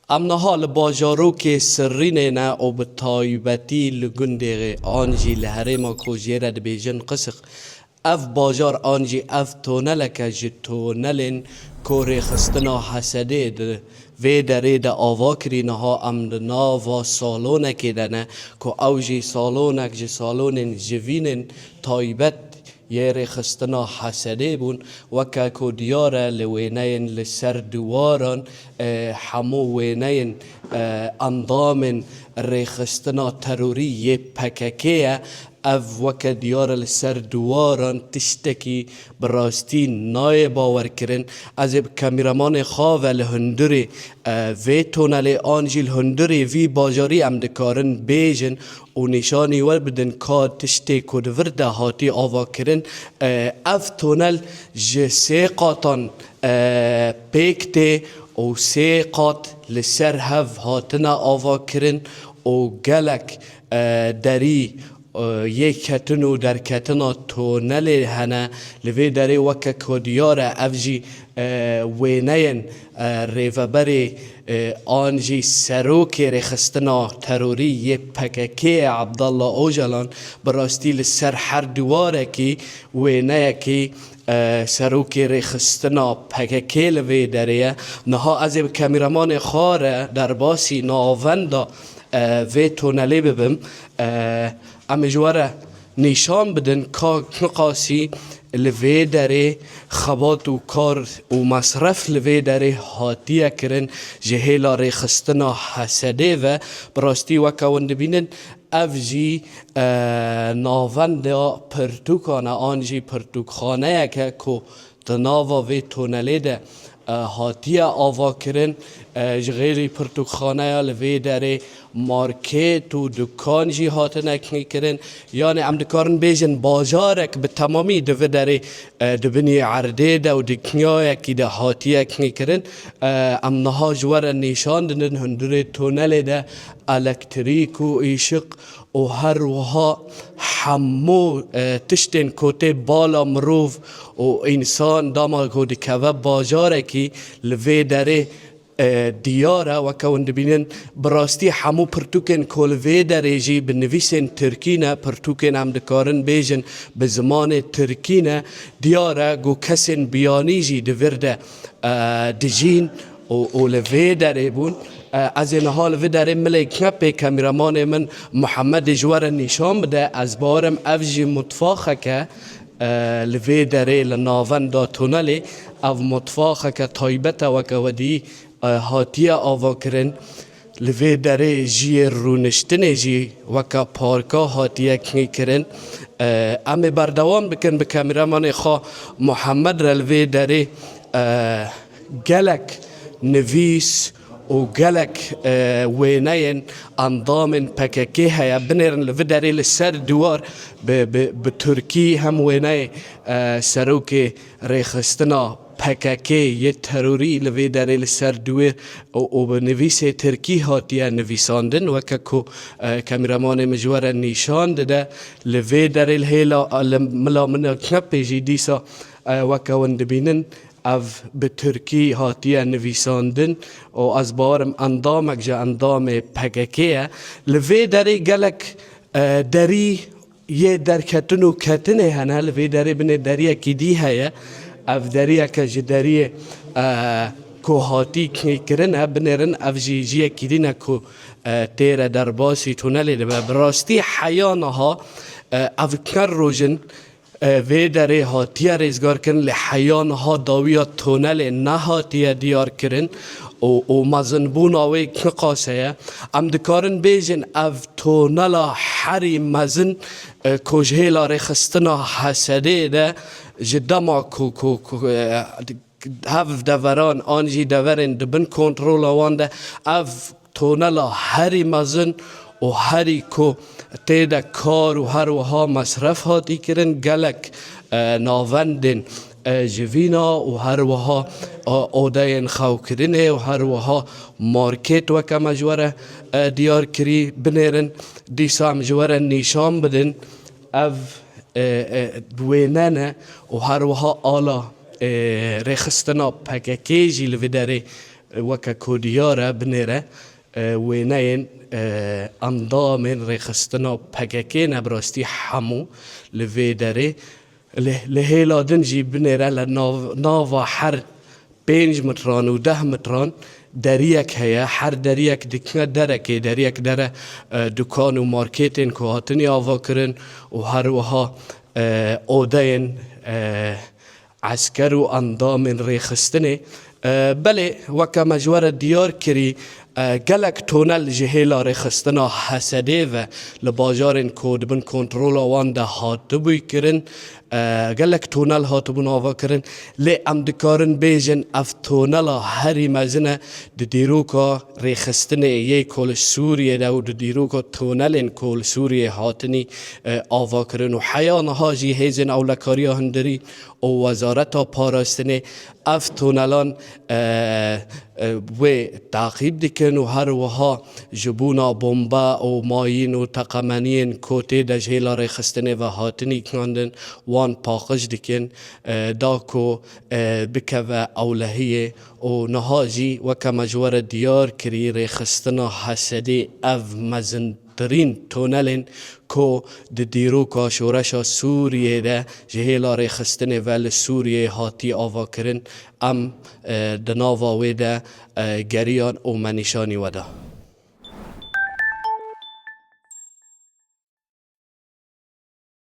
امنا حال باجارو که سرین نه او به تایبتی لگنده آنجی لحرما کو جیره ده بیجن قسق اف باجار آنجی اف تونل که جی تونلین کوری خستنا حسده ده وی دره ده آوا کرینه ها امد ناوا سالونه که دنه که او جی سالونک جی سالونین جوینین تایبت یه خستنا حسده بون وکا کو دیاره لوینین لسر دواران همو وینین اندامن ریخستنا تروری یه پککیه اف وکا دیاره لسر دواران تشتکی براستی نای باور کرن از کامیرامان خواه لهندری وی تونل آنجیل هندری وی باجاری امدکارن بیجن و نشانی ور بدن که تشتی کد ورده هاتی آوا کرن اف تونل جه قاطان پیکته و قاط لسر هف هاتنا آوا کرن و گلک دری یک کتنو در کتنا تونل هنه لوی داره وکا کودیار افجی وینین ریوبر آنجی سروک رخستنا تروری یه پککی عبدالله اوجلان براستی لسر هر دواره که وینه که سروک رخستنا پککی لوی داره نها از کامیرامان خاره در باسی ناوندا وی تونلی ببم اما جواره نشان بدن که قاسی لوی داره خبات و کار و مصرف لوی داره هاتیه کرن جهیلا ریخستنا حسده و براستی وکاوند بینن افجی ناوند پرتوکانه آنجی پرتوکخانه که تناوا وی تونلی ده هاتیه آوا کرن غیری پرتوکخانه لوی داره مارکت و دکان جی هاتنه کنی کرن یعنی امدکارن بیجن باجارک به تمامی دو داره دبنی عرده ده و دکنیای که ده هاتیه کنی کرن امنها جوار نشان دنن هندره تونل ده الکتریک و ایشق و هر وها همو تشتین کوته بالا مروف و انسان داما گود که باجاره که لوی داره دیاره و کند بینن براستی همو پرتوکن کلوی دریجی به نویسن ترکینه پرتوکن هم دکارن بیجن به زمان ترکینه دیاره گو کسین بیانیجی دورده دجین و لوی داره بون از این حال وی داره ملیک نپی کامیرامان من محمد جوار نشان بده از بارم افجی متفاخه که لوی داره لناون دا تونلی او متفاخه که تایبت و که ودی هاتیه آوا کرن لوی داره جی رونشتن جی وکا پارکا هاتیه کنی کرن امی بردوام بکن به کامیرامان خواه محمد را لوی داره گلک نویس و گلک وینین اندامن پککی هیا بنرن لوی داره لسر دوار به ترکی هم وینه سروک ریخستنا پککی یه تروری لوی داره لسر دویر و به نویس ترکی هاتیه نویساندن و که کامیرامان مجوار نشان داده لوی داره الهیلا ملا من کنپی جی دیسا و که وند بینن اف به ترکی هاتیه نویساندن و از بارم اندامک جا اندام پککیه لوی داره گلک داری یه در کتن و کتنه هنه لوی داره بینه دریه که دی هیا اف دریه که جدریه کو هاتی کنی کرنه بنرن اف جیجیه که دینه که تیره در باسی تونلی ده براستی حیانه ها اف کن روژن وی داره هاتیه ریزگار کرن لحیان ها داویا تونل نه هاتیه دیار کرن و مزنبون آوی نقاسه ام دکارن بیجن اف تونل حری مزن کجهیلا ریخستنا حسده ده جدما هف دوران آنجی دورن دبن کنترول وانده اف تونل هری مزن و هری کو تیدا کار و هر وها مصرف هاتی کرن گلک ناوندن جوینا و هر وها اودین خو کرنه و هر وها مارکت و که مجوره دیار کری بنیرن دیسا مجوره نشان بدن اف بویننه و هر وها آلا رخستنا پککیجی لوی داره وەکە کۆدیارە بنێرە وێنەیەن ئەندامên rêxistina pegekê nebrastî hemû li vê derê li hêla din jî binêre li nava her 5 metran û 10 metran deriyek heye, her deriyek dikine derekê, deriyek dere dukan û marketên ku hatine avakirin û her wiha odeyên esker û endamên rêxistinê. Belê weke me ji were diyar kirî gelek tonel ji hêla rêxistina Hesedê ve li bajarên ku dibin kontrola wan de hatibû kirin, gelek tonel hatibûn avakirin, lê em dikarin bêjin ev tonela herî mezin e di dîroka rêxistinê yê ku li Sûriyê de û di dîroka tonelên ku li Sûriyê hatinî avakirin û heya niha jî hêzên ewlekariya hundirî û wezareta parastinê ev tonelan wê teqîb dikin û her wiha ji bûna bomba û mayîn û teqemeniyên ku tê de ji hêla rêxistinê ve hatinî kandin wan paqij dikin da ku bikeve ewlehiyê û niha jî weke me ji were diyar kirî rêxistina Hesedê ev mezintirîn tonelên ku di dîroka şoreşa Sûriyê de ji hêla rêxistinê ve li Sûriyê hatî avakirin em di nava wê de geriyan û me nîşanî we da.